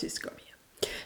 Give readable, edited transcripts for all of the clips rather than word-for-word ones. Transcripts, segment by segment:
to Scorpio.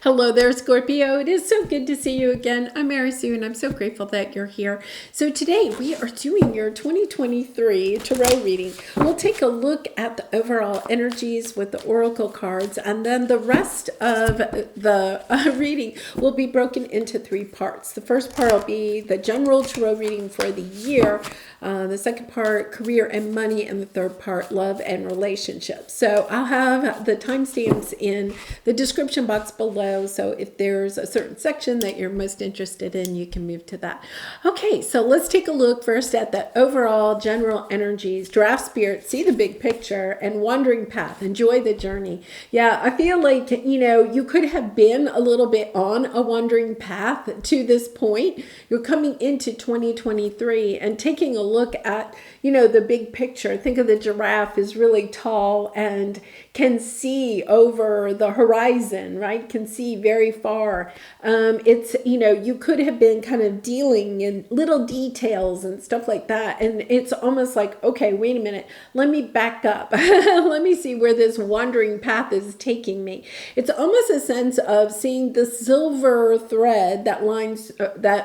Hello there, Scorpio. It is so good to see you again. I'm Mary Sue, and I'm so grateful that you're here. So today we are doing your 2023 tarot reading. We'll take a look at the overall energies with the oracle cards, and then the rest of the reading will be broken into three parts. The first part will be the general tarot reading for the year. The second part, career and money, and the third part, love and relationships. So I'll have the timestamps in the description box below. So if there's a certain section that you're most interested in, you can move to that. Okay, so let's take a look first at the overall general energies. Draft spirit, see the big picture, and wandering path, enjoy the journey. Yeah, I feel like, you could have been a little bit on a wandering path to this point. You're coming into 2023 and taking a look at, the big picture. Think of the giraffe is really tall and can see over the horizon, right? Can see very far. You could have been kind of dealing in little details and stuff like that. And it's almost like, okay, wait a minute, let me back up. Let me see where this wandering path is taking me. It's almost a sense of seeing the silver thread that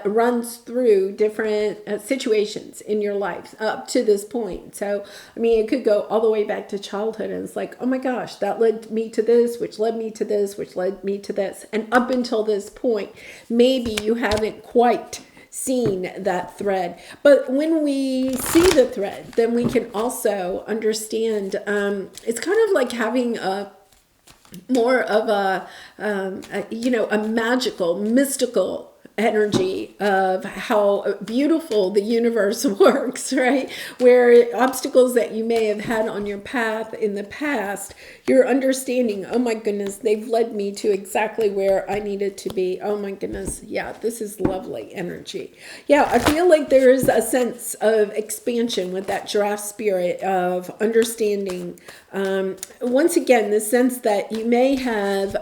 runs through different situations in your life up to this point. So, it could go all the way back to childhood, and it's like, oh my gosh, that led me to this, which led me to this, which led me to this. And up until this point, maybe you haven't quite seen that thread. But when we see the thread, then we can also understand, it's kind of like having more of a magical, mystical energy of how beautiful the universe works, right? Where obstacles that you may have had on your path in the past, you're understanding, oh my goodness, they've led me to exactly where I needed to be. Oh my goodness, yeah, this is lovely energy. Yeah, I feel like there is a sense of expansion with that giraffe spirit of understanding. Once again, the sense that you may have,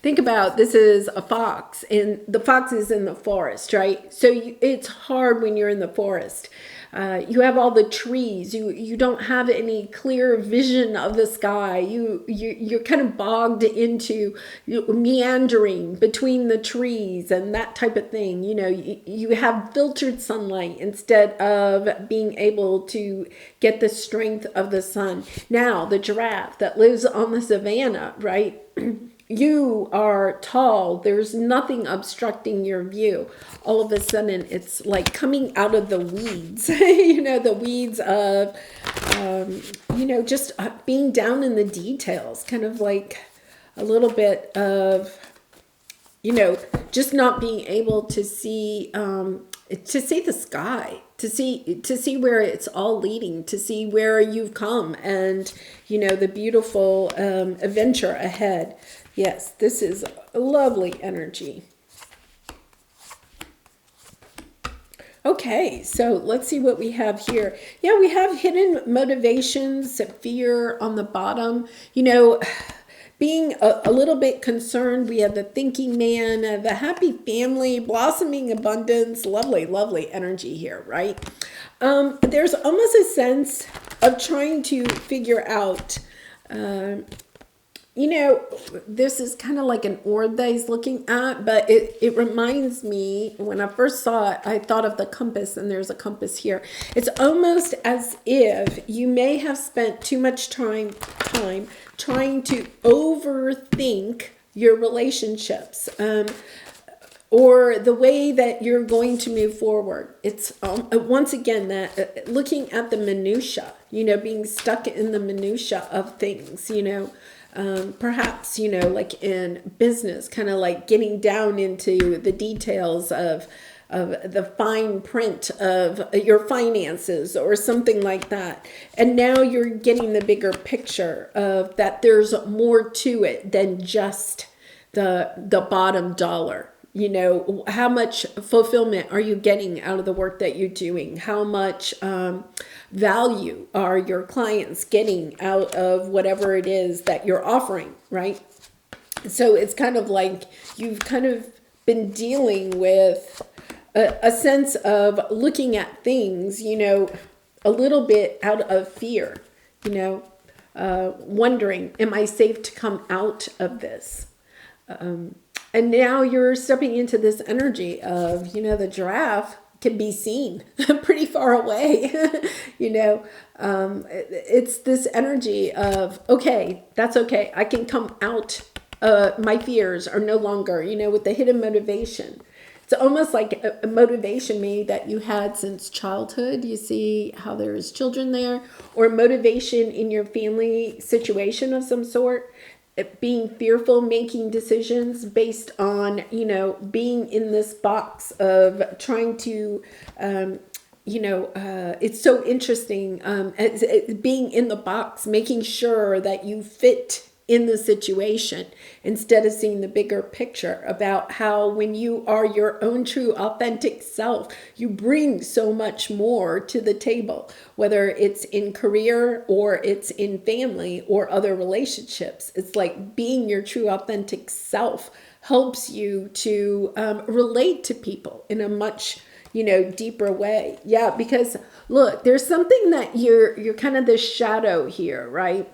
think about, this is a fox, and the fox is in the forest, right? So it's hard when you're in the forest. You have all the trees. You don't have any clear vision of the sky. You're kind of bogged into meandering between the trees and that type of thing. You have filtered sunlight instead of being able to get the strength of the sun. Now, the giraffe that lives on the savannah, right? You are tall. There's nothing obstructing your view. All of a sudden, it's like coming out of the weeds, the weeds of, just being down in the details, kind of like a little bit of, just not being able to see the sky, to see where it's all leading, to see where you've come, and the beautiful adventure ahead. Yes, this is a lovely energy. Okay, so let's see what we have here. Yeah, we have hidden motivations, fear on the bottom. Being a little bit concerned. We have the thinking man, the happy family, blossoming abundance. Lovely, lovely energy here, right? There's almost a sense of trying to figure out, this is kind of like an orb that he's looking at, but it reminds me, when I first saw it, I thought of the compass, and there's a compass here. It's almost as if you may have spent too much time trying to overthink your relationships, or the way that you're going to move forward. It's once again that looking at the minutia, being stuck in the minutia of things, perhaps, like in business, kind of like getting down into the details of the fine print of your finances or something like that. And now you're getting the bigger picture of that there's more to it than just the bottom dollar. How much fulfillment are you getting out of the work that you're doing? How much value are your clients getting out of whatever it is that you're offering, right? So it's kind of like you've kind of been dealing with a sense of looking at things, a little bit out of fear, wondering, am I safe to come out of this? And now you're stepping into this energy of, the giraffe can be seen pretty far away. It's this energy of, okay, that's okay. I can come out. My fears are no longer, with the hidden motivation. It's almost like a motivation maybe that you had since childhood. You see how there's children there, or motivation in your family situation of some sort. Being fearful, making decisions based on, being in this box of trying to, it's so interesting, being in the box, making sure that you fit in the situation instead of seeing the bigger picture about how when you are your own true authentic self, you bring so much more to the table, whether it's in career or it's in family or other relationships. It's like being your true authentic self helps you to relate to people in a much deeper way. Yeah, because look, there's something that you're kind of the shadow here, right?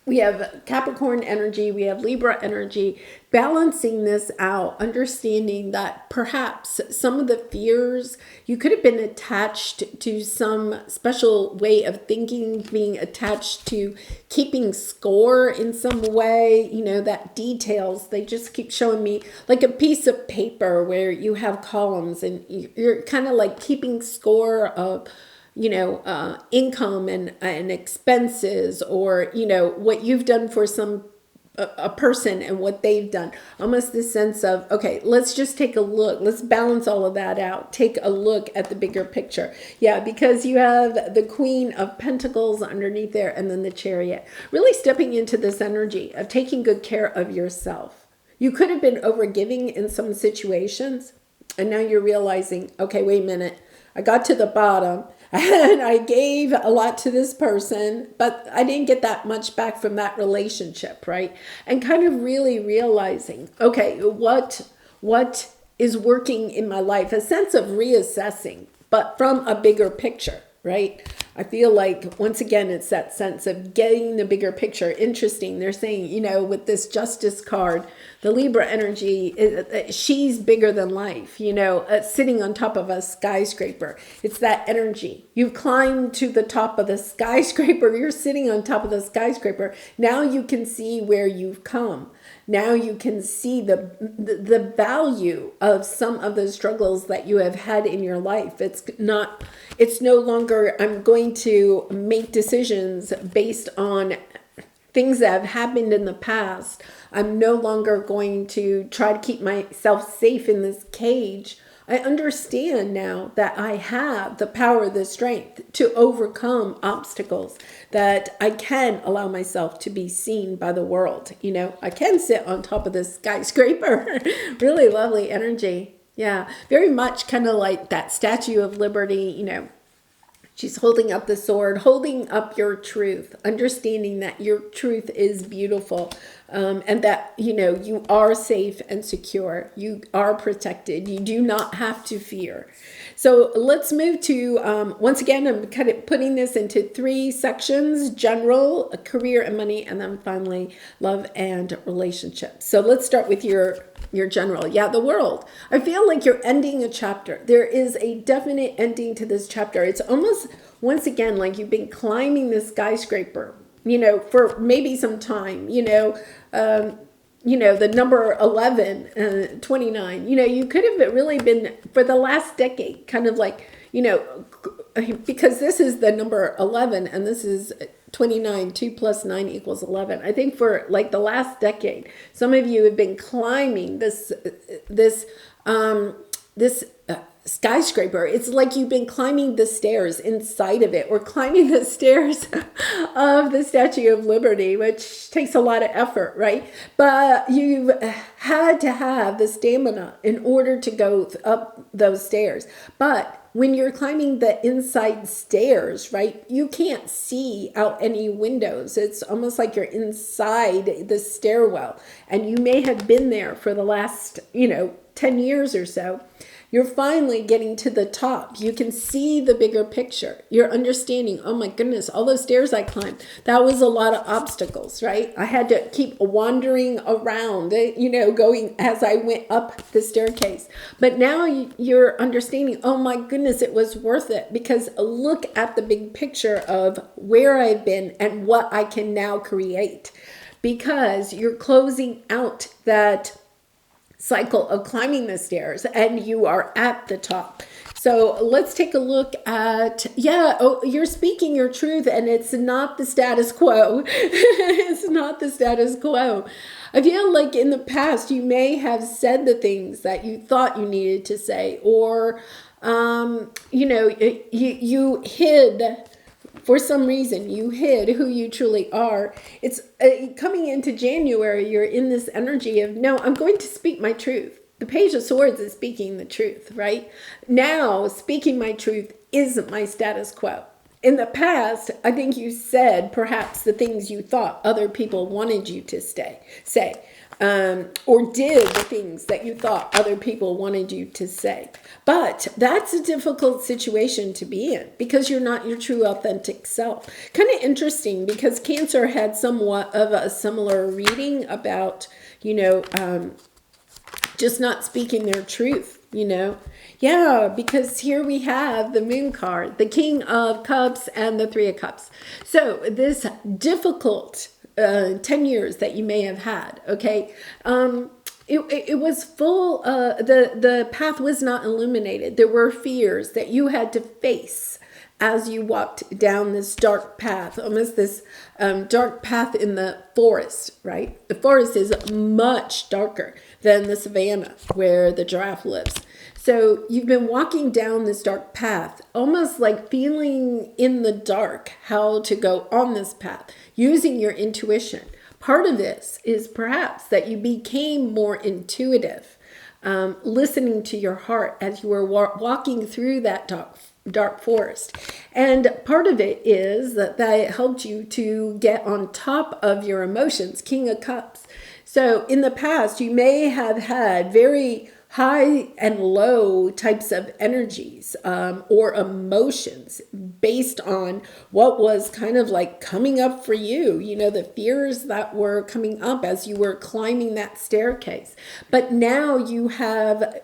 We have Capricorn energy, we have Libra energy, balancing this out, understanding that perhaps some of the fears, you could have been attached to some special way of thinking, being attached to keeping score in some way, that details, they just keep showing me like a piece of paper where you have columns and you're kind of like keeping score of income and expenses, or, what you've done for a person and what they've done. Almost this sense of, okay, let's just take a look. Let's balance all of that out. Take a look at the bigger picture. Yeah, because you have the Queen of Pentacles underneath there and then the Chariot. Really stepping into this energy of taking good care of yourself. You could have been overgiving in some situations, and now you're realizing, okay, wait a minute. I got to the bottom and I gave a lot to this person, but I didn't get that much back from that relationship, right? And kind of really realizing, okay, what is working in my life? A sense of reassessing, but from a bigger picture, right? I feel like, once again, it's that sense of getting the bigger picture. Interesting. They're saying, with this Justice card, the Libra energy, she's bigger than life, sitting on top of a skyscraper. It's that energy. You've climbed to the top of the skyscraper. You're sitting on top of the skyscraper. Now you can see where you've come. Now you can see the value of some of the struggles that you have had in your life. It's no longer, I'm going to make decisions based on things that have happened in the past. I'm no longer going to try to keep myself safe in this cage. I understand now that I have the power, the strength to overcome obstacles, that I can allow myself to be seen by the world. I can sit on top of this skyscraper. Really lovely energy. Yeah, very much kind of like that Statue of Liberty, She's holding up the sword, holding up your truth, understanding that your truth is beautiful, and that, you are safe and secure. You are protected. You do not have to fear. So let's move to, once again, I'm kind of putting this into 3 sections: general, career and money, and then finally love and relationships. So let's start with your general. Yeah, the world. I feel like you're ending a chapter. There is a definite ending to this chapter. It's almost, once again, like you've been climbing this skyscraper, for maybe some time, the number 11, 29, you could have really been, for the last decade, kind of like, because this is the number 11 and this is 29, 2 plus 9 equals 11. I think for like the last decade, some of you have been climbing this skyscraper. It's like you've been climbing the stairs inside of it, or climbing the stairs of the Statue of Liberty, which takes a lot of effort, right? But you've had to have the stamina in order to go up those stairs. But when you're climbing the inside stairs, right, you can't see out any windows. It's almost like you're inside the stairwell, and you may have been there for the last, 10 years or so. You're finally getting to the top. You can see the bigger picture. You're understanding, oh my goodness, all those stairs I climbed, that was a lot of obstacles, right? I had to keep wandering around, going as I went up the staircase. But now you're understanding, oh my goodness, it was worth it, because look at the big picture of where I've been and what I can now create, because you're closing out that cycle of climbing the stairs and you are at the top. So let's take a look at, you're speaking your truth, and it's not the status quo. It's not the status quo. I feel like in the past you may have said the things that you thought you needed to say, or you hid. For some reason, you hid who you truly are. It's coming into January, you're in this energy of, no, I'm going to speak my truth. The Page of Swords is speaking the truth, right? Now, speaking my truth isn't my status quo. In the past, I think you said perhaps the things you thought other people wanted you to say. Or did the things that you thought other people wanted you to say. But that's a difficult situation to be in, because you're not your true authentic self. Kind of interesting, because Cancer had somewhat of a similar reading about, just not speaking their truth, Yeah, because here we have the Moon card, the King of Cups and the Three of Cups. So this difficult 10 years that you may have had, okay? It was full, the path was not illuminated. There were fears that you had to face as you walked down this dark path, almost this dark path in the forest, right? The forest is much darker than the savannah where the giraffe lives. So you've been walking down this dark path, almost like feeling in the dark how to go on this path, using your intuition. Part of this is perhaps that you became more intuitive, listening to your heart as you were walking through that dark forest. And part of it is that helped you to get on top of your emotions, King of Cups. So in the past, you may have had very high and low types of energies or emotions based on what was kind of like coming up for you, the fears that were coming up as you were climbing that staircase. But now you have,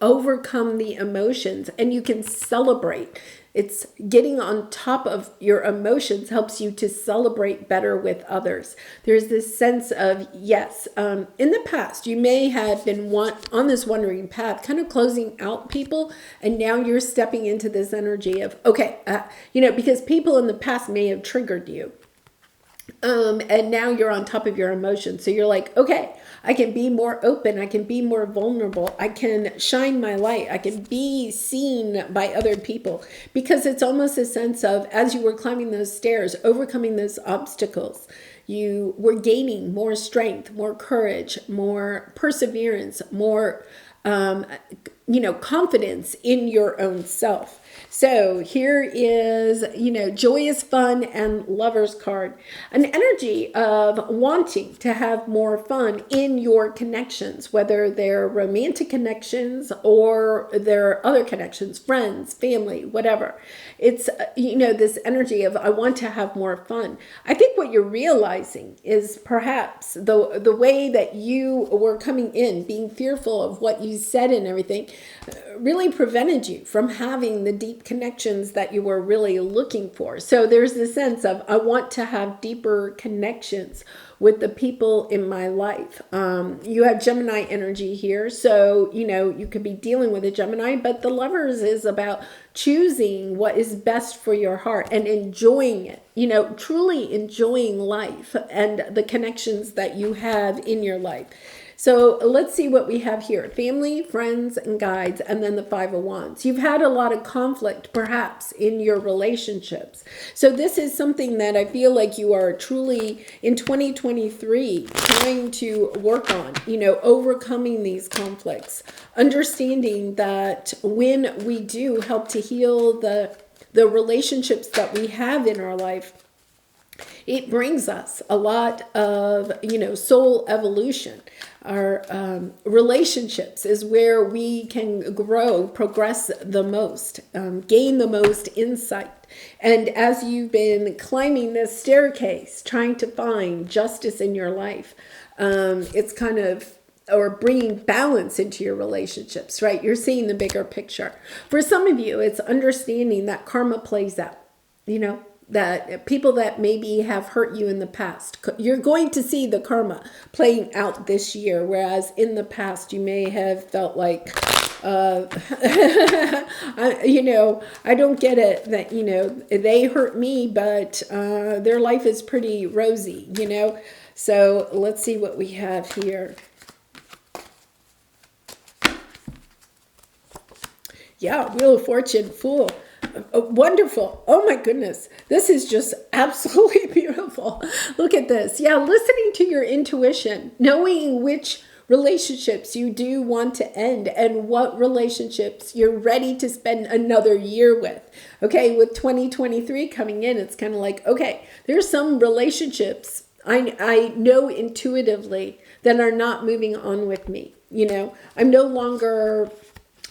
overcome the emotions, and you can celebrate. It's getting on top of your emotions helps you to celebrate better with others. There's this sense of, yes, in the past, you may have been on this wandering path, kind of closing out people, and now you're stepping into this energy of, okay, because people in the past may have triggered you. And now you're on top of your emotions. So you're like, okay, I can be more open. I can be more vulnerable. I can shine my light. I can be seen by other people, because it's almost a sense of, as you were climbing those stairs, overcoming those obstacles, you were gaining more strength, more courage, more perseverance, more, confidence in your own self. So here is, joyous fun and lover's card. An energy of wanting to have more fun in your connections, whether they're romantic connections or they're other connections, friends, family, whatever. It's, this energy of, I want to have more fun. I think what you're realizing is perhaps the way that you were coming in, being fearful of what you said and everything, really prevented you from having the deep connections that you were really looking for. So there's the sense of, I want to have deeper connections with the people in my life. You have Gemini energy here. So, you could be dealing with a Gemini, but the Lovers is about choosing what is best for your heart and enjoying it, truly enjoying life and the connections that you have in your life. So let's see what we have here. Family, friends, and guides, and then the Five of Wands. You've had a lot of conflict, perhaps, in your relationships. So this is something that I feel like you are truly, in 2023, trying to work on, overcoming these conflicts. Understanding that when we do help to heal the relationships that we have in our life, it brings us a lot of, soul evolution. Our relationships is where we can grow, progress the most, gain the most insight. And as you've been climbing this staircase, trying to find justice in your life, it's kind of, or bringing balance into your relationships, right? You're seeing the bigger picture. For some of you, it's understanding that karma plays out, that people that maybe have hurt you in the past, you're going to see the karma playing out this year. Whereas in the past, you may have felt like, I don't get it that, they hurt me, but their life is pretty rosy, So let's see what we have here. Yeah, Wheel of Fortune, Fool. Wonderful. Oh my goodness. This is just absolutely beautiful. Look at this. Yeah, listening to your intuition, knowing which relationships you do want to end and what relationships you're ready to spend another year with. Okay, with 2023 coming in, it's kind of like, okay, there's some relationships I know intuitively that are not moving on with me. I'm no longer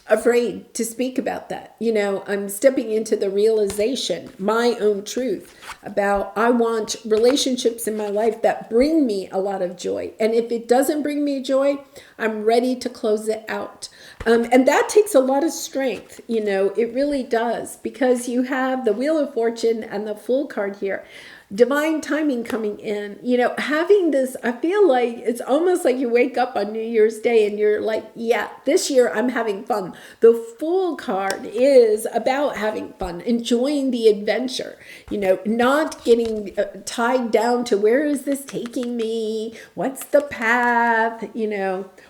afraid to speak about that. I'm stepping into the realization, my own truth about I want relationships in my life that bring me a lot of joy. And if it doesn't bring me joy, I'm ready to close it out. And that takes a lot of strength. It really does, because you have the Wheel of Fortune and the Fool card here. Divine timing coming in, having this, I feel like it's almost like you wake up on New Year's Day and you're like, yeah, this year I'm having fun. The Fool card is about having fun, enjoying the adventure, not getting tied down to where is this taking me? What's the path?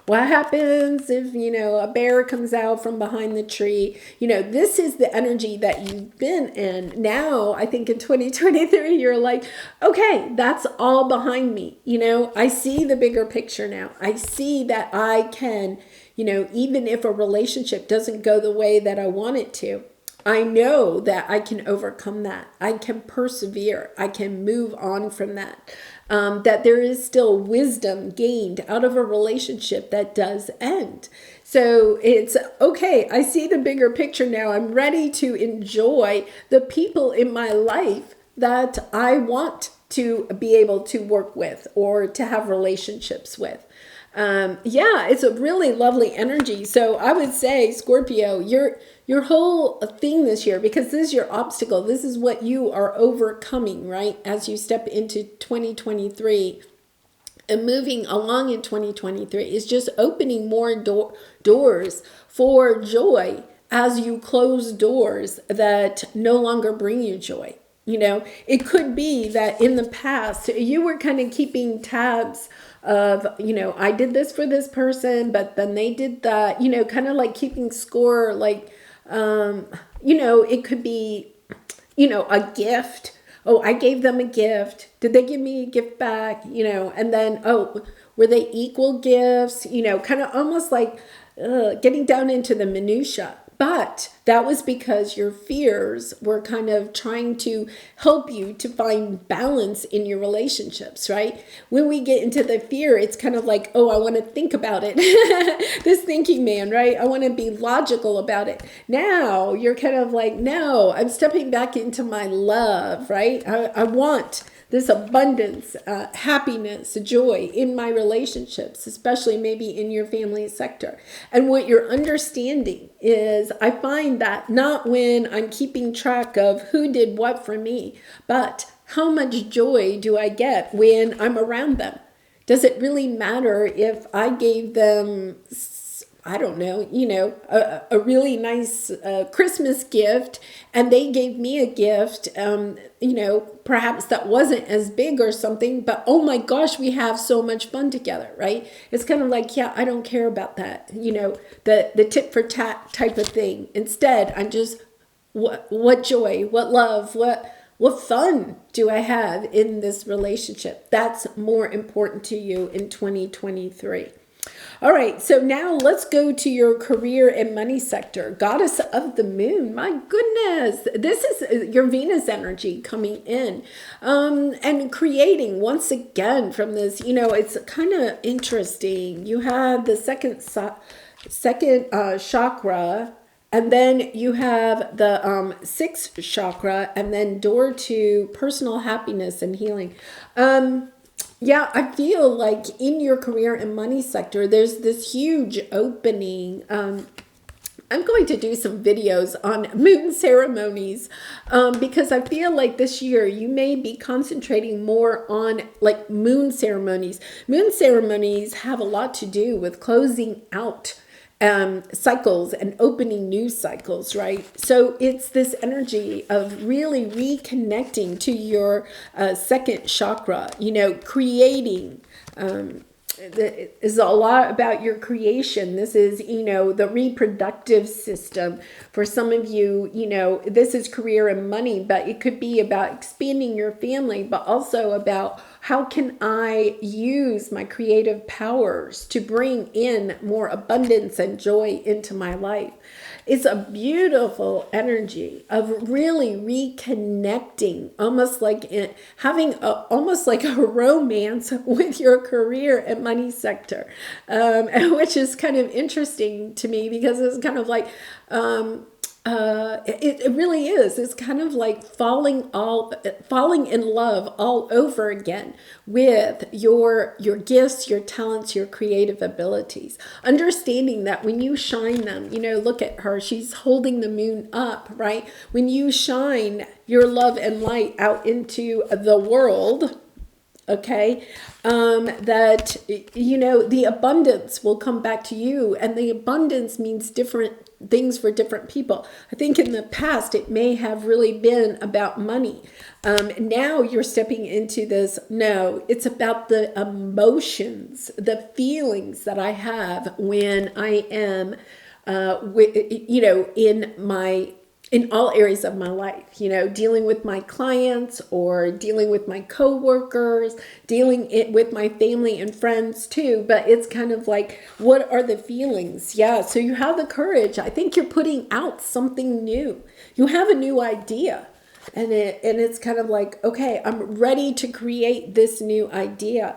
What happens if, a bear comes out from behind the tree? This is the energy that you've been in. Now, I think in 2023, you're like, okay, that's all behind me. I see the bigger picture now. I see that I can, even if a relationship doesn't go the way that I want it to, I know that I can overcome that. I can persevere. I can move on from that. That there is still wisdom gained out of a relationship that does end. So it's okay. I see the bigger picture now. I'm ready to enjoy the people in my life that I want to be able to work with or to have relationships with. It's a really lovely energy. So I would say, Scorpio, your whole thing this year, because this is your obstacle, this is what you are overcoming, right? As you step into 2023 and moving along in 2023 is just opening more doors for joy as you close doors that no longer bring you joy. It could be that in the past you were kind of keeping tabs of, I did this for this person, but then they did that, kind of like keeping score, like, it could be, a gift. Oh, I gave them a gift. Did they give me a gift back? And then, were they equal gifts? Kind of almost like getting down into the minutia. But that was because your fears were kind of trying to help you to find balance in your relationships, right? When we get into the fear, it's kind of like, oh, I want to think about it. This thinking man, right? I want to be logical about it. Now you're kind of like, no, I'm stepping back into my love, right? I want this abundance, happiness, joy in my relationships, especially maybe in your family sector. And what you're understanding is, I find that not when I'm keeping track of who did what for me, but how much joy do I get when I'm around them? Does it really matter if I gave them, I don't know, a really nice Christmas gift and they gave me a gift, perhaps that wasn't as big or something, but oh my gosh, we have so much fun together, right? It's kind of like, yeah, I don't care about that, the tit for tat type of thing. Instead, I'm just, what joy, what love, what fun do I have in this relationship? That's more important to you in 2023. All right, so now let's go to your career and money sector. Goddess of the moon, my goodness. This is your Venus energy coming in and creating once again from this, it's kind of interesting. You have the second chakra, and then you have the sixth chakra, and then door to personal happiness and healing. Yeah, I feel like in your career and money sector, there's this huge opening. I'm going to do some videos on moon ceremonies because I feel like this year you may be concentrating more on like moon ceremonies. Moon ceremonies have a lot to do with closing out cycles and opening new cycles, right? So it's this energy of really reconnecting to your second chakra, creating. Is a lot about your creation. This is, the reproductive system. For some of you, this is career and money, but it could be about expanding your family, but also about how can I use my creative powers to bring in more abundance and joy into my life. It's a beautiful energy of really reconnecting, almost like almost like a romance with your career and money sector, which is kind of interesting to me because it's kind of like it really is. It's kind of like falling in love all over again with your gifts, your talents, your creative abilities. Understanding that when you shine them, look at her. She's holding the moon up, right? When you shine your love and light out into the world, okay, that the abundance will come back to you, and the abundance means different things for different people. I think in the past it may have really been about money. Now you're stepping into this. No, it's about the emotions, the feelings that I have when I am in all areas of my life, dealing with my clients or dealing with my coworkers, dealing with my family and friends too. But it's kind of like, what are the feelings? Yeah. So you have the courage. I think you're putting out something new. You have a new idea. And it's kind of like, okay, I'm ready to create this new idea.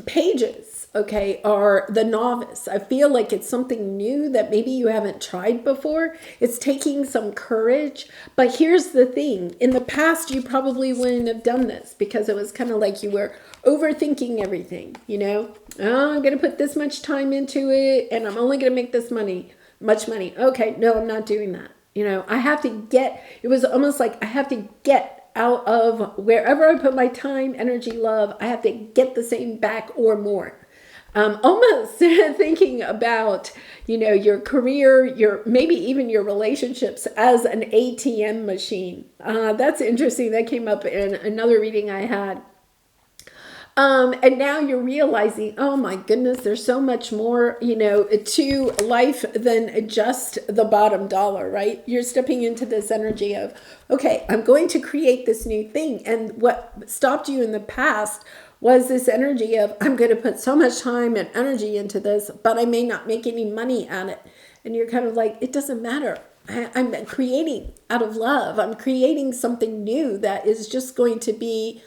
Pages, okay, are the novice. I feel like it's something new that maybe you haven't tried before. It's taking some courage. But here's the thing. In the past, you probably wouldn't have done this because it was kind of like you were overthinking everything, Oh, I'm going to put this much time into it and I'm only going to make much money. Okay, no, I'm not doing that. It was almost like I have to get out of wherever I put my time, energy, love, I have to get the same back or more. Almost thinking about, your career, maybe even your relationships as an ATM machine. That's interesting. That came up in another reading I had. And now you're realizing, oh my goodness, there's so much more, to life than just the bottom dollar, right? You're stepping into this energy of, okay, I'm going to create this new thing. And what stopped you in the past was this energy of, I'm going to put so much time and energy into this, but I may not make any money at it. And you're kind of like, it doesn't matter. I'm creating out of love. I'm creating something new that is just going to be,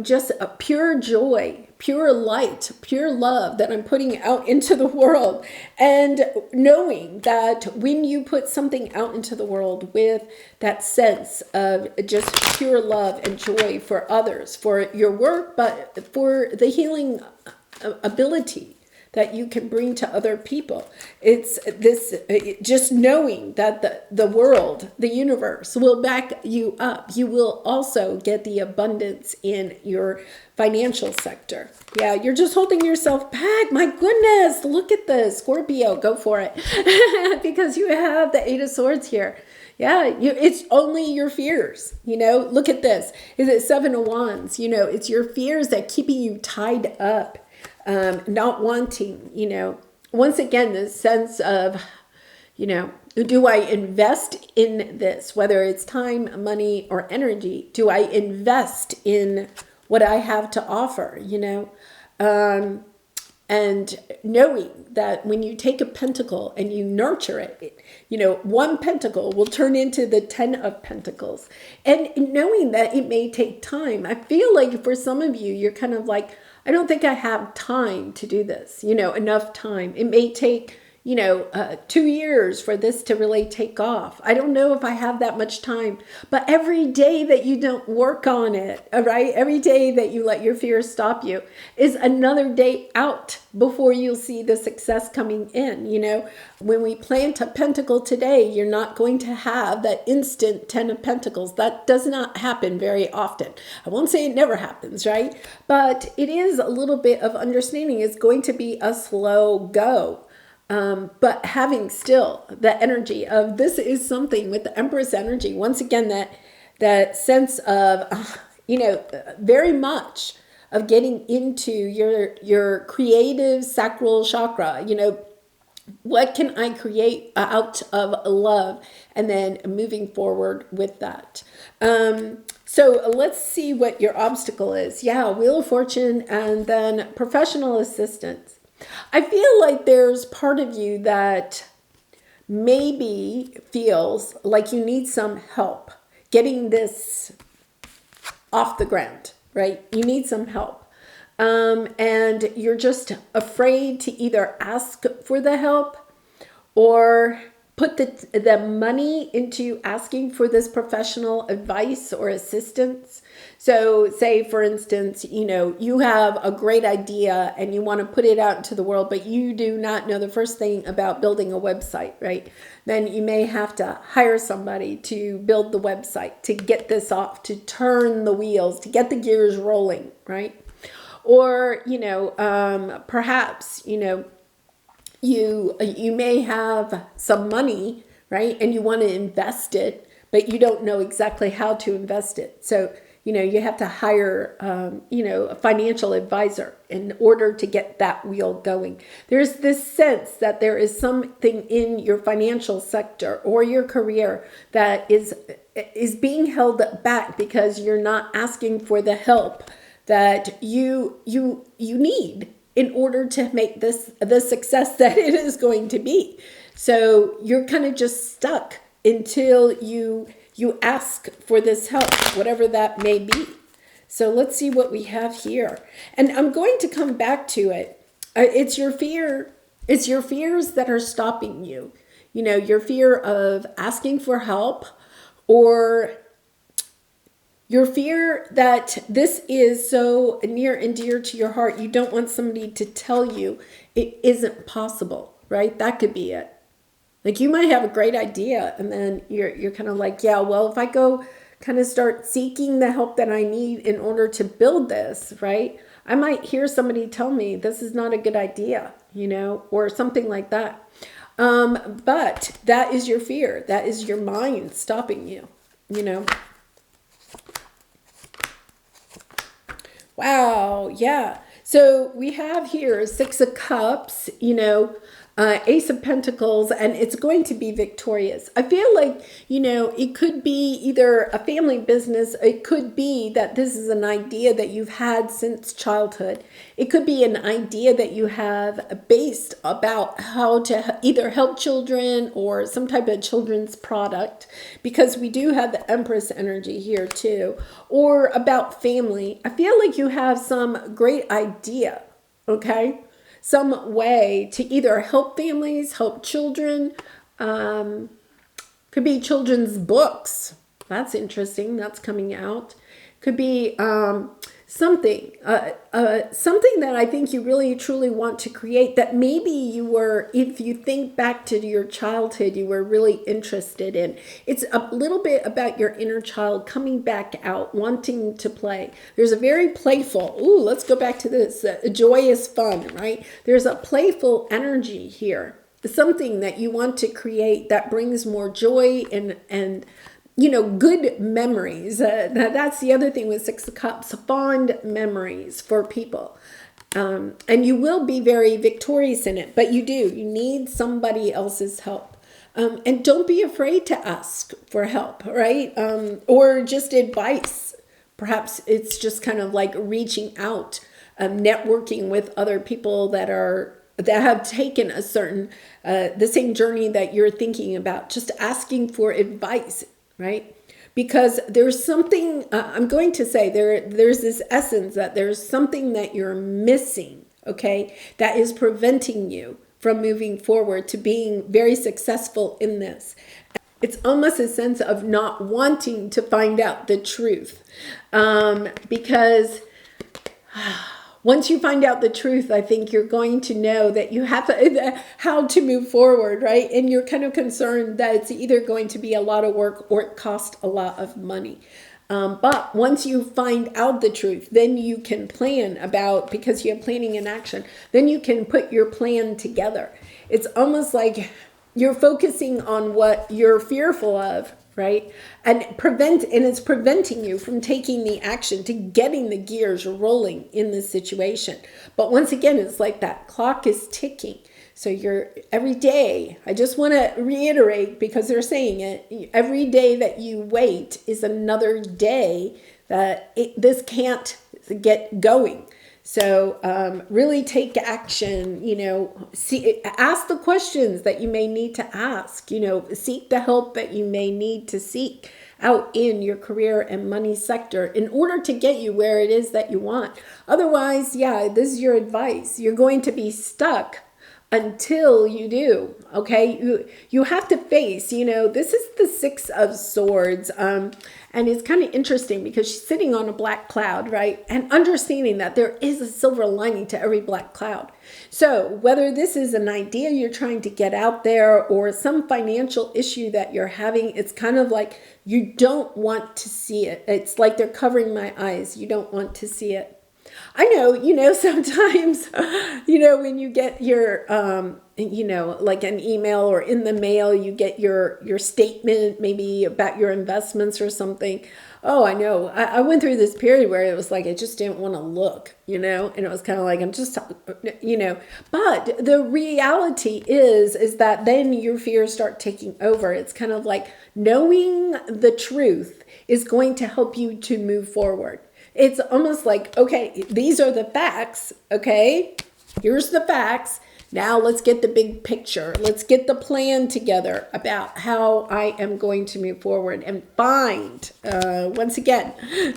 just a pure joy, pure light, pure love that I'm putting out into the world. And knowing that when you put something out into the world with that sense of just pure love and joy for others, for your work, but for the healing ability that you can bring to other people. It's this, just knowing that the world, the universe will back you up. You will also get the abundance in your financial sector. Yeah, you're just holding yourself back. My goodness, look at this. Scorpio, go for it. Because you have the Eight of Swords here. Yeah, it's only your fears, Look at this. Is it Seven of Wands? It's your fears that keeping you tied up. Not wanting, once again, the sense of, do I invest in this, whether it's time, money, or energy? Do I invest in what I have to offer, And knowing that when you take a pentacle and you nurture it, one pentacle will turn into the 10 of pentacles. And knowing that it may take time, I feel like for some of you, you're kind of like, I don't think I have time to do this, enough time. It may take 2 years for this to really take off. I don't know if I have that much time, but every day that you don't work on it, all right, every day that you let your fears stop you is another day out before you'll see the success coming in. When we plant a pentacle today, you're not going to have that instant 10 of pentacles. That does not happen very often. I won't say it never happens, right? But it is a little bit of understanding. It's going to be a slow go. But having still the energy of this is something with the Empress energy, once again, that sense of, very much of getting into your creative sacral chakra, what can I create out of love, and then moving forward with that. So let's see what your obstacle is. Yeah, Wheel of Fortune, and then professional assistance. I feel like there's part of you that maybe feels like you need some help getting this off the ground, right? You need some help. And you're just afraid to either ask for the help or put the money into asking for this professional advice or assistance. So say, for instance, you have a great idea and you want to put it out into the world, but you do not know the first thing about building a website, right? Then you may have to hire somebody to build the website, to get this off, to turn the wheels, to get the gears rolling, right? Or, perhaps, you may have some money, right? And you want to invest it, but you don't know exactly how to invest it. So, you have to hire, a financial advisor in order to get that wheel going. There's this sense that there is something in your financial sector or your career that is being held back because you're not asking for the help that you need in order to make this the success that it is going to be. So you're kind of just stuck until you ask for this help, whatever that may be. So let's see what we have here. And I'm going to come back to it. It's your fear. It's your fears that are stopping you. Your fear of asking for help, or your fear that this is so near and dear to your heart, you don't want somebody to tell you it isn't possible, right? That could be it. Like you might have a great idea and then you're kind of like, yeah, well, if I go kind of start seeking the help that I need in order to build this, right? I might hear somebody tell me this is not a good idea, or something like that. But that is your fear. That is your mind stopping you, Wow, yeah. So we have here 6 of Cups, Ace of Pentacles, and it's going to be victorious. I feel like, it could be either a family business. It could be that this is an idea that you've had since childhood. It could be an idea that you have based about how to either help children or some type of children's product, because we do have the Empress energy here too, or about family. I feel like you have some great idea, okay? Some way to either help families, help children. Could be children's books. That's interesting. That's coming out. Could be something that I think you really truly want to create, that maybe you were, if you think back to your childhood, you were really interested in. It's a little bit about your inner child coming back out, wanting to play. There's a very playful, let's go back to this, joyous fun, right? There's a playful energy here. Something that you want to create that brings more joy and good memories. That's the other thing with 6 of Cups, fond memories for people. And you will be very victorious in it, but you need somebody else's help. And don't be afraid to ask for help, right? Or just advice. Perhaps it's just kind of like reaching out networking with other people that have taken a certain, the same journey that you're thinking about, just asking for advice, right? Because there's something, I'm going to say, there's this essence that there's something that you're missing, okay, that is preventing you from moving forward to being very successful in this. It's almost a sense of not wanting to find out the truth, because once you find out the truth, I think you're going to know that you have how to move forward, right? And you're kind of concerned that it's either going to be a lot of work or it costs a lot of money. But once you find out the truth, then you can plan about, because you have planning in action, then you can put your plan together. It's almost like you're focusing on what you're fearful of, right? And it's preventing you from taking the action to getting the gears rolling in this situation. But once again, it's like that clock is ticking. So every day, I just want to reiterate, because they're saying it, every day that you wait is another day that this can't get going. So really take action, ask the questions that you may need to ask, seek the help that you may need to seek out in your career and money sector in order to get you where it is that you want. Otherwise, this is your advice. You're going to be stuck until you do, okay? You have to face, this is the Six of Swords, and it's kind of interesting because she's sitting on a black cloud, right? And understanding that there is a silver lining to every black cloud. So whether this is an idea you're trying to get out there or some financial issue that you're having, it's kind of like you don't want to see it. It's like they're covering my eyes. You don't want to see it. I know, sometimes, when you get your, like an email or in the mail, you get your statement maybe about your investments or something. Oh, I know. I went through this period where it was like, I just didn't want to look, and it was kind of like, I'm just, but the reality is that then your fears start taking over. It's kind of like knowing the truth is going to help you to move forward. It's almost like, okay, these are the facts, okay? Here's the facts. Now let's get the big picture. Let's get the plan together about how I am going to move forward and find, once again,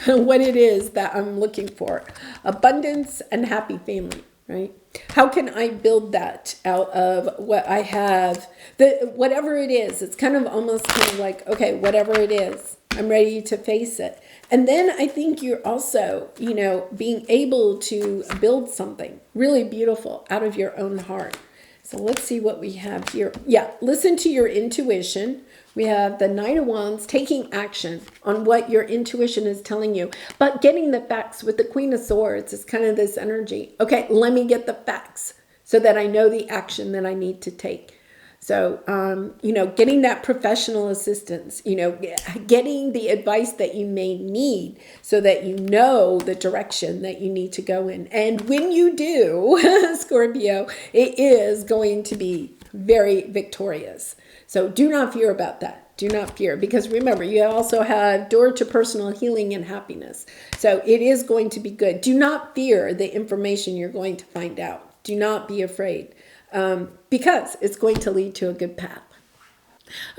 what it is that I'm looking for. Abundance and happy family, right? How can I build that out of what I have? Whatever it is, it's kind of almost kind of like, okay, whatever it is, I'm ready to face it. And then I think you're also, being able to build something really beautiful out of your own heart. So let's see what we have here. Yeah, listen to your intuition. We have the Knight of Wands, taking action on what your intuition is telling you, but getting the facts with the Queen of Swords is kind of this energy. Okay, let me get the facts so that I know the action that I need to take. So, getting that professional assistance, getting the advice that you may need so that you know the direction that you need to go in. And when you do, Scorpio, it is going to be very victorious. So do not fear about that. Do not fear, because remember, you also have door to personal healing and happiness. So it is going to be good. Do not fear the information you're going to find out. Do not be afraid. Because it's going to lead to a good path.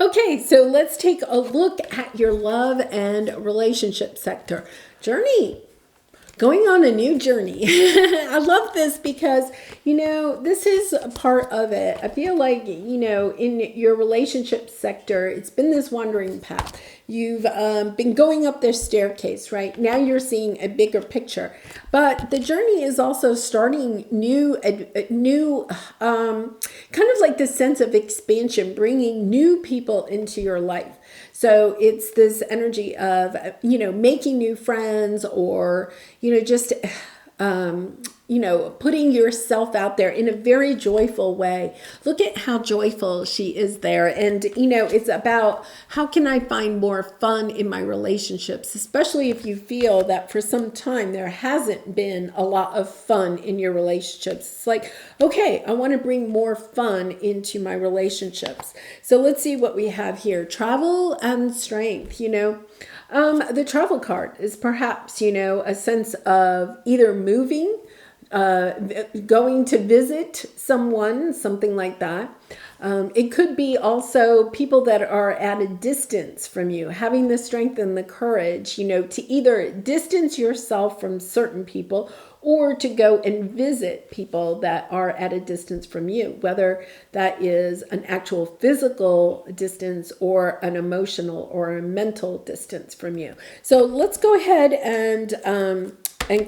Okay, so let's take a look at your love and relationship sector. Journey. Going on a new journey. I love this because, this is a part of it. I feel like, in your relationship sector, it's been this wandering path. You've been going up this staircase, right? Now you're seeing a bigger picture. But the journey is also starting new, kind of like this sense of expansion, bringing new people into your life. So it's this energy of, making new friends or, just, putting yourself out there in a very joyful way. Look at how joyful she is there. And, it's about how can I find more fun in my relationships, especially if you feel that for some time there hasn't been a lot of fun in your relationships. It's like, okay, I want to bring more fun into my relationships. So let's see what we have here. Travel and strength, the travel card is perhaps, a sense of either moving, going to visit someone, something like that. It could be also people that are at a distance from you, having the strength and the courage, to either distance yourself from certain people or to go and visit people that are at a distance from you, whether that is an actual physical distance or an emotional or a mental distance from you. So let's go ahead and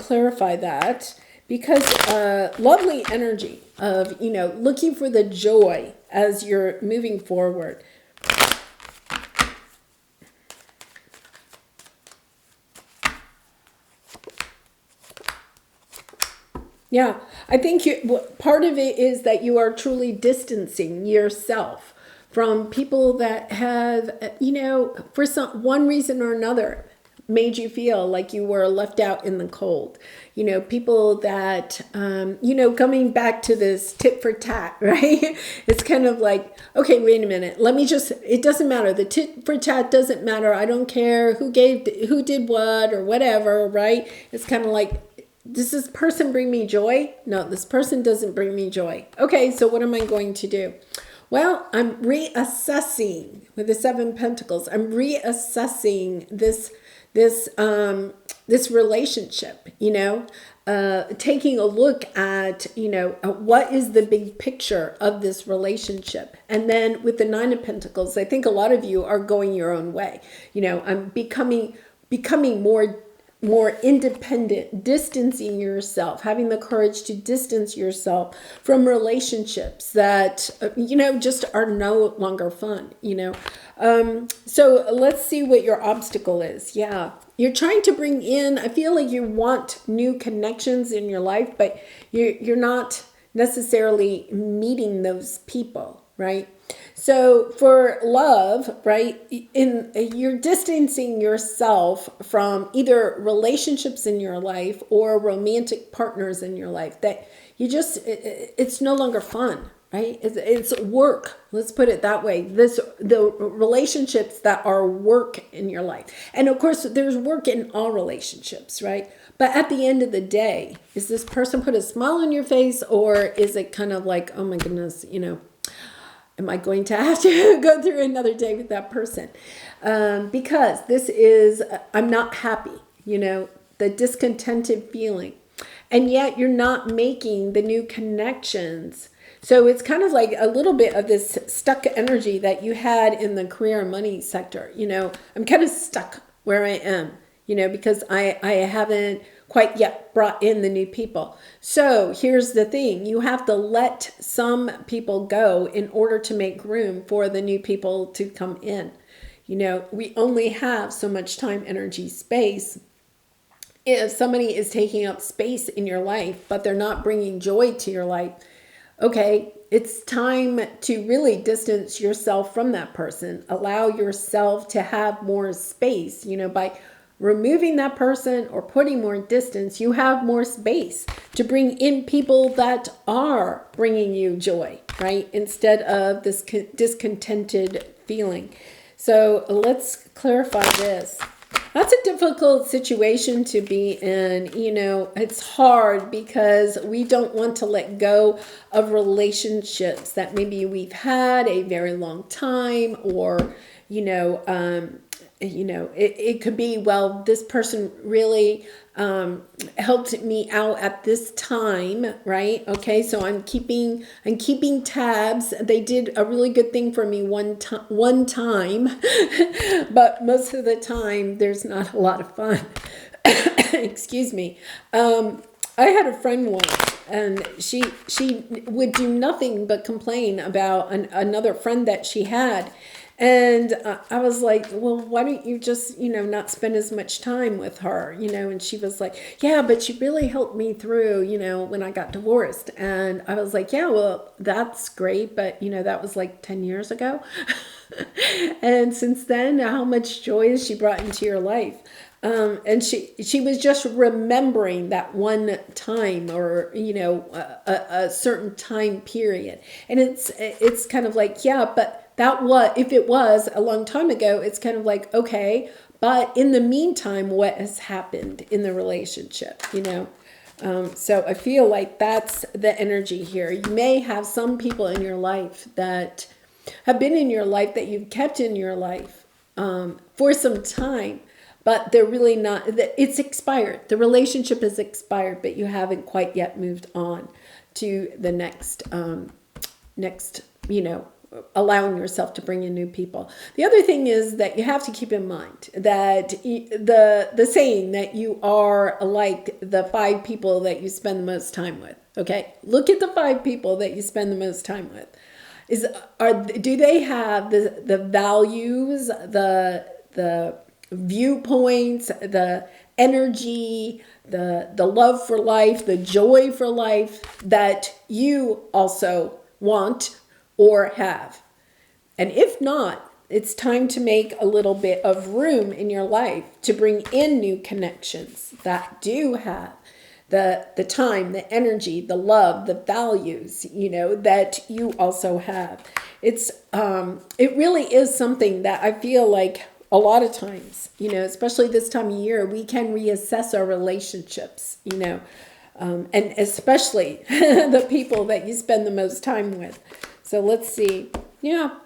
clarify that, because lovely energy of, looking for the joy as you're moving forward. Yeah, I think part of it is that you are truly distancing yourself from people that have, for one reason or another, made you feel like you were left out in the cold. People that, coming back to this tit for tat, right? It's kind of like, okay, wait a minute. It doesn't matter. The tit for tat doesn't matter. I don't care who did what or whatever, right? It's kind of like, does this person bring me joy? No, this person doesn't bring me joy. Okay, so what am I going to do? Well, I'm reassessing with the Seven of Pentacles. I'm reassessing this relationship, taking a look at, what is the big picture of this relationship. And then with the Nine of Pentacles, I think a lot of you are going your own way. I'm becoming more independent, distancing yourself, having the courage to distance yourself from relationships that, just are no longer fun, So let's see what your obstacle is. Yeah. You're trying to bring in, I feel like you want new connections in your life, but you're not necessarily meeting those people, right? So for love, right, you're distancing yourself from either relationships in your life or romantic partners in your life that it's no longer fun, right? It's work. Let's put it that way. The relationships that are work in your life. And of course, there's work in all relationships, right? But at the end of the day, is this person put a smile on your face, or is it kind of like, oh my goodness, am I going to have to go through another day with that person? Because I'm not happy, the discontented feeling. And yet you're not making the new connections. So it's kind of like a little bit of this stuck energy that you had in the career and money sector. I'm kind of stuck where I am, because I haven't quite yet brought in the new people. So here's the thing. You have to let some people go in order to make room for the new people to come in. We only have so much time, energy, space. If somebody is taking up space in your life, but they're not bringing joy to your life, okay, it's time to really distance yourself from that person. Allow yourself to have more space, by removing that person or putting more distance. You have more space to bring in people that are bringing you joy, right? Instead of this discontented feeling. So let's clarify this. That's a difficult situation to be in. It's hard because we don't want to let go of relationships that maybe we've had a very long time, or, it could be, well, this person really helped me out at this time, right? Okay, so I'm keeping tabs. They did a really good thing for me one time, but most of the time there's not a lot of fun. Excuse me. I had a friend once, and she would do nothing but complain about another friend that she had. And I was like, well, why don't you just, not spend as much time with her, and she was like, yeah, but she really helped me through, when I got divorced. And I was like, yeah, well, that's great. But, that was like 10 years ago. And since then, how much joy has she brought into your life? And she was just remembering that one time, or, a certain time period. And it's kind of like, yeah, but if it was a long time ago, it's kind of like, okay, but in the meantime, what has happened in the relationship, So I feel like that's the energy here. You may have some people in your life that have been in your life, that you've kept in your life for some time, but they're really not, it's expired. The relationship is expired, but you haven't quite yet moved on to the next, allowing yourself to bring in new people. The other thing is that you have to keep in mind that the saying that you are like the 5 people that you spend the most time with. Okay, look at the 5 people that you spend the most time with. Do they have the values, the viewpoints, the energy, the love for life, the joy for life that you also want or have? And if not, it's time to make a little bit of room in your life to bring in new connections that do have the time, the energy, the love, the values, that you also have. It really is something that I feel like a lot of times, especially this time of year, we can reassess our relationships, and especially the people that you spend the most time with. So let's see. Yeah.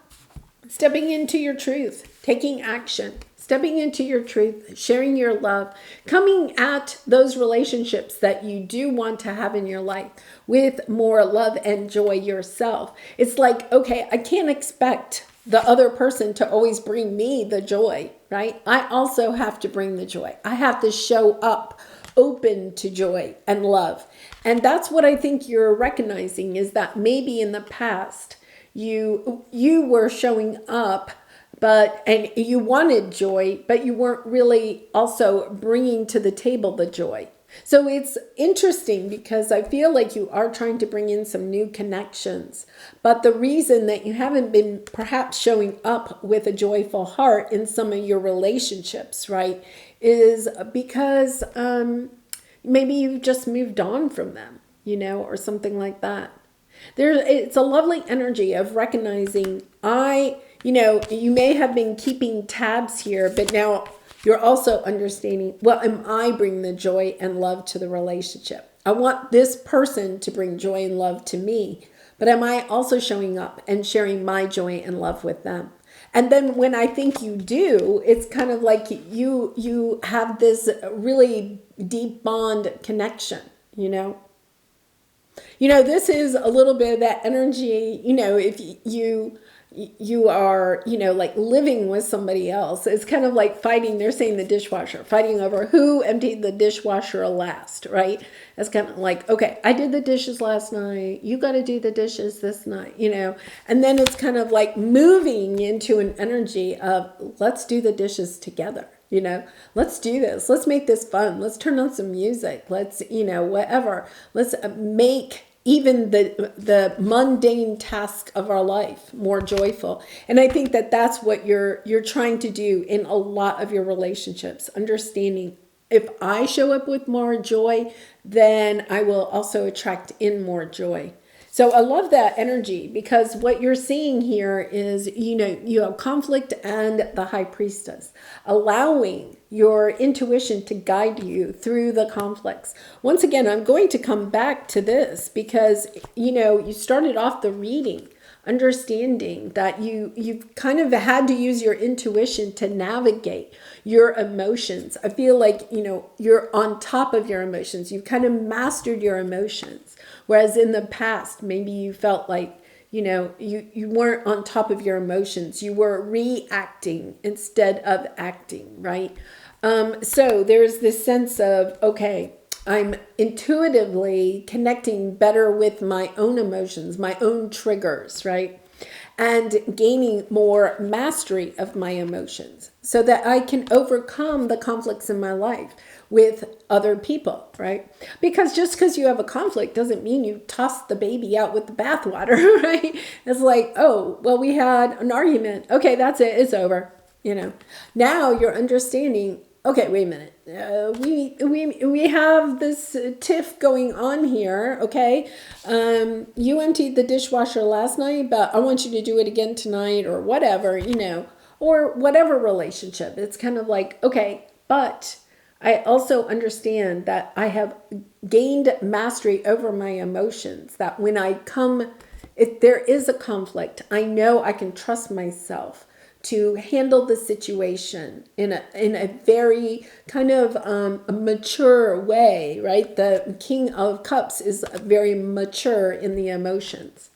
Stepping into your truth, taking action, stepping into your truth, sharing your love, coming at those relationships that you do want to have in your life with more love and joy yourself. It's like, okay, I can't expect the other person to always bring me the joy, right? I also have to bring the joy. I have to show up open to joy and love. And that's what I think you're recognizing, is that maybe in the past you were showing up, and you wanted joy, but you weren't really also bringing to the table the joy. So it's interesting because I feel like you are trying to bring in some new connections, but the reason that you haven't been perhaps showing up with a joyful heart in some of your relationships, right, is because maybe you've just moved on from them, or something like that. It's a lovely energy of recognizing you may have been keeping tabs here, but now you're also understanding, well, am I bringing the joy and love to the relationship? I want this person to bring joy and love to me, but am I also showing up and sharing my joy and love with them? And then when I think you do, it's kind of like you have this really deep bond connection, this is a little bit of that energy, if you are, like living with somebody else. It's kind of like fighting, they're saying the dishwasher, fighting over who emptied the dishwasher last, right? It's kind of like, okay, I did the dishes last night, you got to do the dishes this night, and then it's kind of like moving into an energy of, let's do the dishes together. Let's do this. Let's make this fun. Let's turn on some music. Let's, whatever. Let's make even the mundane task of our life more joyful. And I think that that's what you're trying to do in a lot of your relationships. Understanding, if I show up with more joy, then I will also attract in more joy. So I love that energy, because what you're seeing here is, you have conflict and the high priestess, allowing your intuition to guide you through the conflicts. Once again, I'm going to come back to this because, you started off the reading understanding that you've kind of had to use your intuition to navigate your emotions. I feel like, you're on top of your emotions. You've kind of mastered your emotions. Whereas in the past, maybe you felt like, you weren't on top of your emotions. You were reacting instead of acting, right? So there's this sense of, okay, I'm intuitively connecting better with my own emotions, my own triggers, right? And gaining more mastery of my emotions so that I can overcome the conflicts in my life with other people, right? Because just because you have a conflict doesn't mean you toss the baby out with the bathwater, right? It's like, oh, well, we had an argument. Okay, that's it. It's over. Now you're understanding, okay, wait a minute. We have this tiff going on here, okay? You emptied the dishwasher last night, but I want you to do it again tonight, or whatever, or whatever relationship. It's kind of like, okay, but I also understand that I have gained mastery over my emotions, that when I come, if there is a conflict, I know I can trust myself to handle the situation in a very kind of a mature way, right? The King of Cups is very mature in the emotions.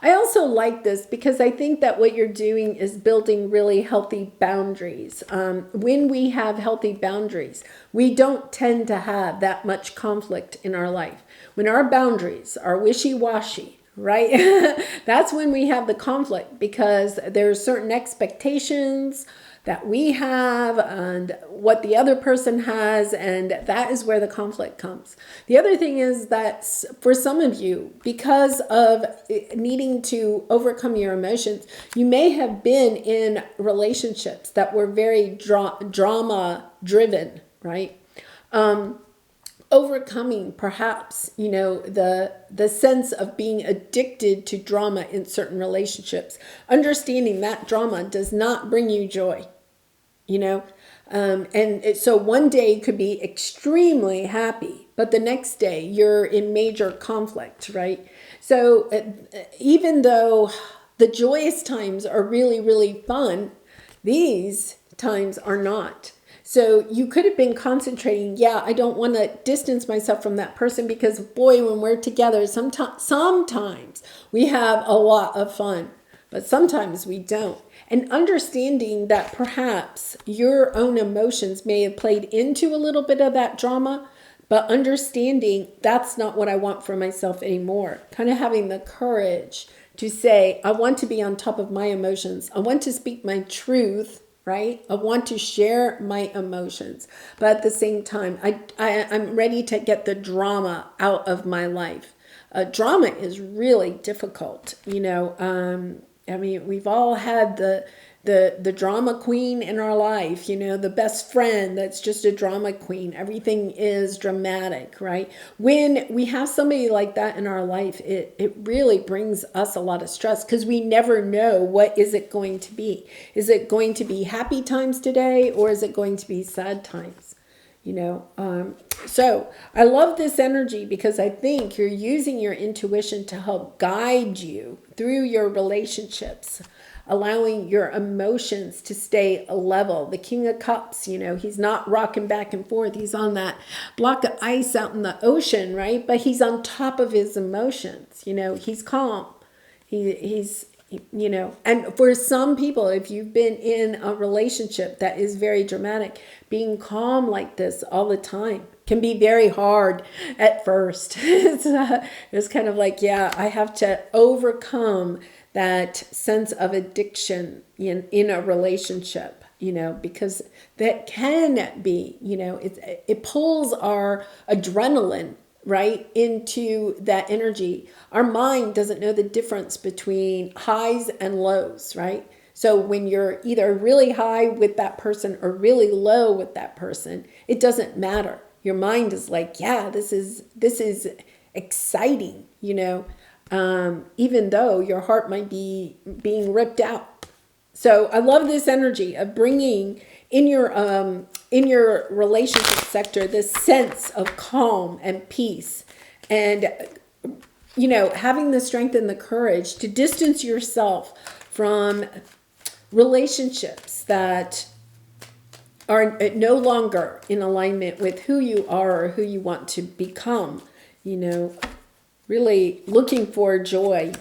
I also like this because I think that what you're doing is building really healthy boundaries. When we have healthy boundaries, we don't tend to have that much conflict in our life. When our boundaries are wishy-washy, right? That's when we have the conflict, because there's certain expectations that we have and what the other person has, and that is where the conflict comes. The other thing is that for some of you, because of needing to overcome your emotions, you may have been in relationships that were very drama driven, right? Overcoming perhaps, the sense of being addicted to drama in certain relationships, understanding that drama does not bring you joy. So one day could be extremely happy, but the next day you're in major conflict, right? So even though the joyous times are really, really fun, these times are not. So you could have been concentrating, I don't want to distance myself from that person, because boy, when we're together, sometimes we have a lot of fun, but sometimes we don't. And understanding that perhaps your own emotions may have played into a little bit of that drama, but understanding that's not what I want for myself anymore. Kind of having the courage to say, I want to be on top of my emotions. I want to speak my truth, right? I want to share my emotions. But at the same time, I'm ready to get the drama out of my life. Drama is really difficult, we've all had the drama queen in our life, the best friend that's just a drama queen. Everything is dramatic, right? When we have somebody like that in our life, it really brings us a lot of stress, because we never know what is it going to be. Is it going to be happy times today, or is it going to be sad times? So I love this energy, because I think you're using your intuition to help guide you through your relationships, allowing your emotions to stay level. The King of Cups, he's not rocking back and forth. He's on that block of ice out in the ocean, right? But he's on top of his emotions. He's calm. He's and for some people, if you've been in a relationship that is very dramatic, being calm like this all the time can be very hard at first. It's kind of like, I have to overcome that sense of addiction in a relationship, because that can be, it pulls our adrenaline right into that energy. Our mind doesn't know the difference between highs and lows, right? So when you're either really high with that person or really low with that person, it doesn't matter. Your mind is like, this is exciting, even though your heart might be being ripped out. So I love this energy of bringing in your relationship sector this sense of calm and peace, and having the strength and the courage to distance yourself from relationships that are no longer in alignment with who you are or who you want to become. Really looking for joy.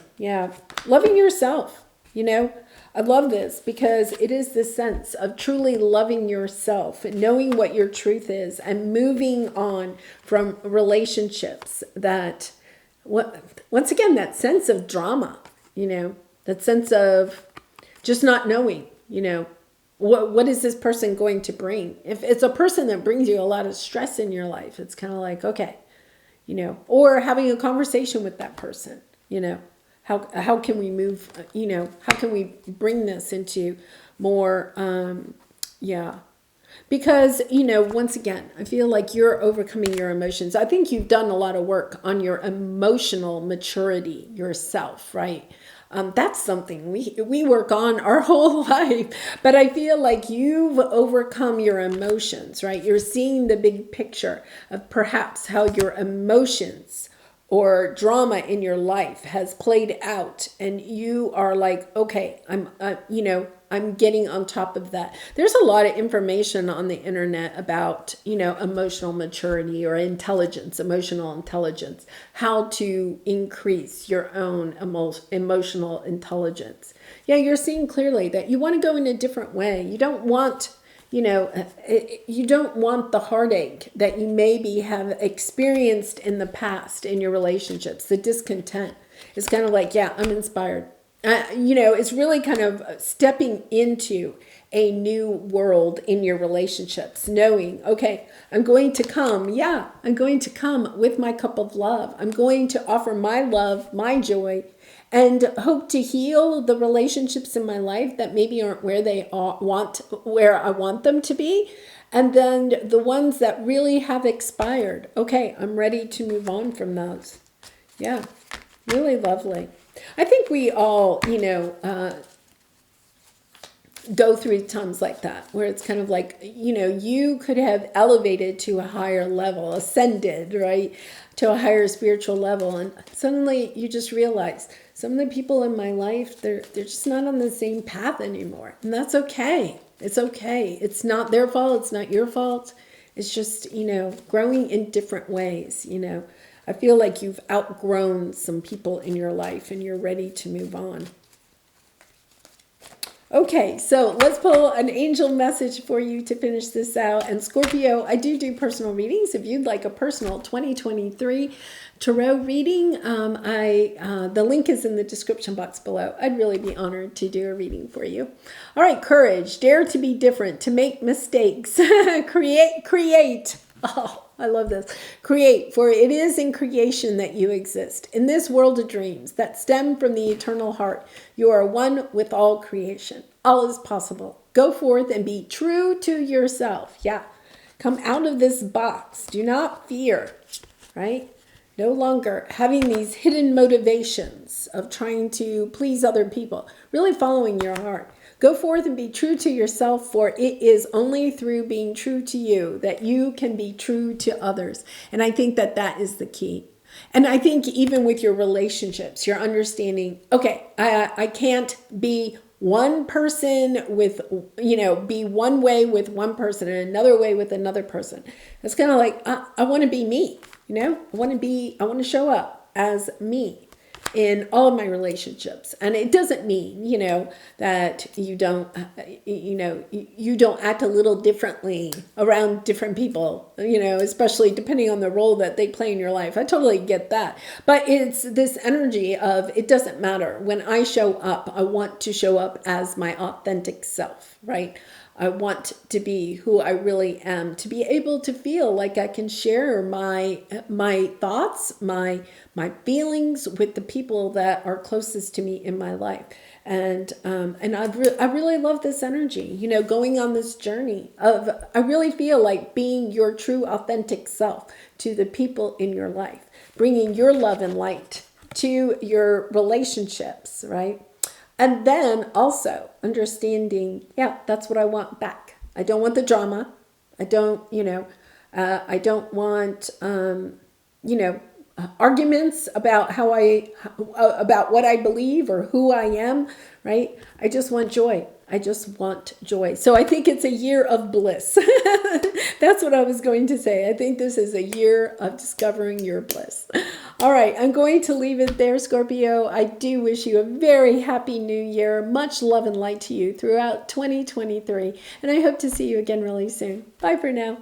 Loving yourself. I love this, because it is the sense of truly loving yourself, knowing what your truth is, and moving on from relationships that, once again, that sense of drama, that sense of just not knowing, what is this person going to bring? If it's a person that brings you a lot of stress in your life, it's kind of like, okay, or having a conversation with that person, how can we move, how can we bring this into more, Because, once again, I feel like you're overcoming your emotions. I think you've done a lot of work on your emotional maturity yourself, right? That's something we work on our whole life. But I feel like you've overcome your emotions, right? You're seeing the big picture of perhaps how your emotions or drama in your life has played out, and you are like, okay, I'm getting on top of that. There's a lot of information on the internet about, emotional maturity or intelligence, emotional intelligence, how to increase your own emotional intelligence. Yeah, you're seeing clearly that you want to go in a different way. You don't want you don't want the heartache that you maybe have experienced in the past in your relationships, the discontent. It's kind of like, yeah, I'm inspired. It's really kind of stepping into a new world in your relationships, knowing, okay, I'm going to come with my cup of love. I'm going to offer my love, my joy, and hope to heal the relationships in my life that maybe aren't where I want them to be. And then the ones that really have expired, okay, I'm ready to move on from those. Yeah, really lovely. I think we all, go through times like that where it's kind of like, you could have elevated to a higher level, ascended, right, to a higher spiritual level, and suddenly you just realize some of the people in my life, they're just not on the same path anymore, and that's okay. It's okay. It's not their fault. It's not your fault. It's just, growing in different ways. I feel like you've outgrown some people in your life and you're ready to move on. Okay, so let's pull an angel message for you to finish this out. And Scorpio, I do personal readings. If you'd like a personal 2023 tarot reading, the link is in the description box below. I'd really be honored to do a reading for you. All right, courage, dare to be different, to make mistakes, create. Oh, I love this. Create, for it is in creation that you exist. In this world of dreams that stem from the eternal heart, you are one with all creation. All is possible. Go forth and be true to yourself. Yeah. Come out of this box. Do not fear, right? No longer having these hidden motivations of trying to please other people. Really following your heart. Go forth and be true to yourself, for it is only through being true to you that you can be true to others. And I think that is the key. And I think even with your relationships, you're understanding, okay, I can't be one person with, be one way with one person and another way with another person. It's kind of like, I want to be me, I want to show up as me in all of my relationships. And it doesn't mean, that you don't act a little differently around different people, especially depending on the role that they play in your life. I totally get that. But it's this energy of, it doesn't matter. When I show up, I want to show up as my authentic self, right? I want to be who I really am, to be able to feel like I can share my thoughts, my feelings with the people that are closest to me in my life. And I really love this energy, going on this journey of, I really feel like being your true authentic self to the people in your life, bringing your love and light to your relationships, right? And then also understanding, yeah, that's what I want back. I don't want the drama. I don't want, arguments about about what I believe or who I am, right? I just want joy. I just want joy. So I think it's a year of bliss. That's what I was going to say. I think this is a year of discovering your bliss. All right, I'm going to leave it there, Scorpio. I do wish you a very happy new year. Much love and light to you throughout 2023. And I hope to see you again really soon. Bye for now.